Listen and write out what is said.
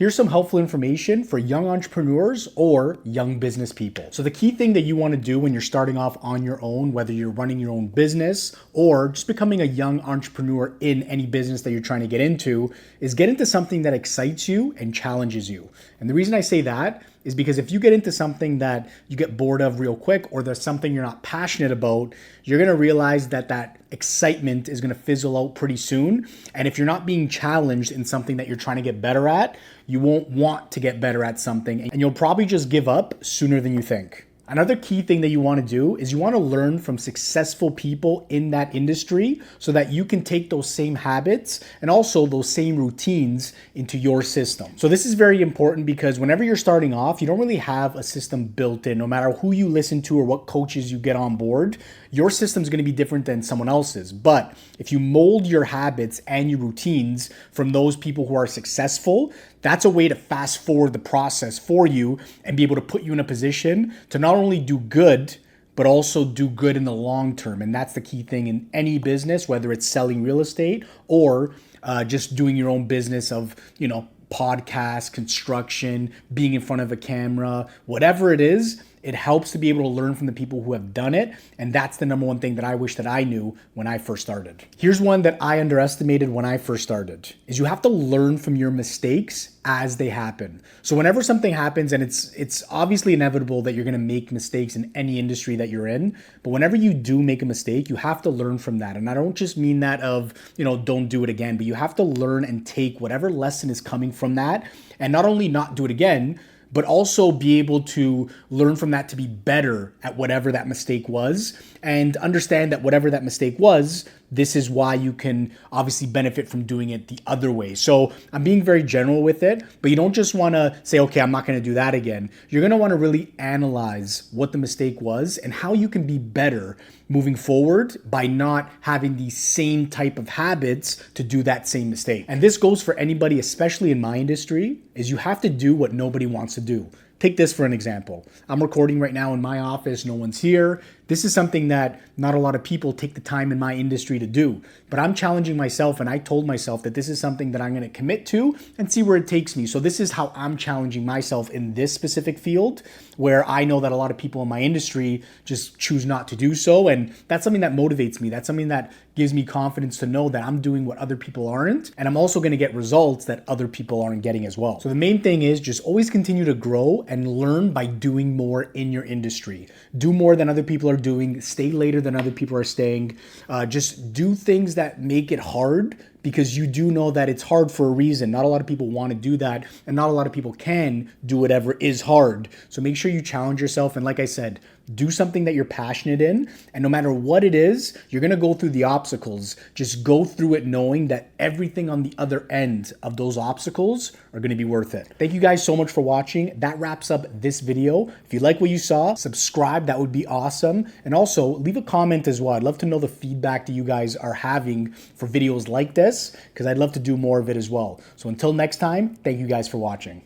Here's some helpful information for young entrepreneurs or young business people. So the key thing that you want to do when you're starting off on your own, whether you're running your own business or just becoming a young entrepreneur in any business that you're trying to get into, is get into something that excites you and challenges you. And the reason I say that is because if you get into something that you get bored of real quick, or there's something you're not passionate about, you're gonna realize that that excitement is gonna fizzle out pretty soon. And if you're not being challenged in something that you're trying to get better at, you won't want to get better at something, and you'll probably just give up sooner than you think. Another key thing that you want to do is you want to learn from successful people in that industry so that you can take those same habits and also those same routines into your system. So this is very important because whenever you're starting off, you don't really have a system built in. No matter who you listen to or what coaches you get on board, your system is going to be different than someone else's. But if you mold your habits and your routines from those people who are successful, that's a way to fast forward the process for you and be able to put you in a position to not only do good, but also do good in the long term. And that's the key thing in any business, whether it's selling real estate or just doing your own business of, podcast, construction, being in front of a camera, whatever it is. It helps to be able to learn from the people who have done it. And that's the number one thing that I wish that I knew when I first started. Here's one that I underestimated when I first started, is you have to learn from your mistakes as they happen. So whenever something happens, and it's obviously inevitable that you're gonna make mistakes in any industry that you're in, but whenever you do make a mistake, you have to learn from that. And I don't just mean that of, don't do it again, but you have to learn and take whatever lesson is coming from that, and not only not do it again, but also be able to learn from that to be better at whatever that mistake was, and understand that whatever that mistake was, this is why you can obviously benefit from doing it the other way. So I'm being very general with it, but you don't just want to say, okay, I'm not going to do that again. You're going to want to really analyze what the mistake was and how you can be better moving forward by not having the same type of habits to do that same mistake. And this goes for anybody, especially in my industry, is you have to do what nobody wants to do. Take this for an example. I'm recording right now in my office, no one's here. This is something that not a lot of people take the time in my industry to do, but I'm challenging myself, and I told myself that this is something that I'm gonna commit to and see where it takes me. So this is how I'm challenging myself in this specific field, where I know that a lot of people in my industry just choose not to do so. And that's something that motivates me. That's something that gives me confidence to know that I'm doing what other people aren't. And I'm also gonna get results that other people aren't getting as well. So the main thing is just always continue to grow and learn by doing more in your industry. Do more than other people are doing, stay later than other people are staying. Just do things that make it hard, because you do know that it's hard for a reason. Not a lot of people want to do that, and not a lot of people can do whatever is hard. So make sure you challenge yourself. And like I said, do something that you're passionate in. And no matter what it is, you're going to go through the obstacles. Just go through it knowing that everything on the other end of those obstacles are going to be worth it. Thank you guys so much for watching. That wraps up this video. If you like what you saw, subscribe. That would be awesome. And also leave a comment as well. I'd love to know the feedback that you guys are having for videos like this, because I'd love to do more of it as well. So until next time, thank you guys for watching.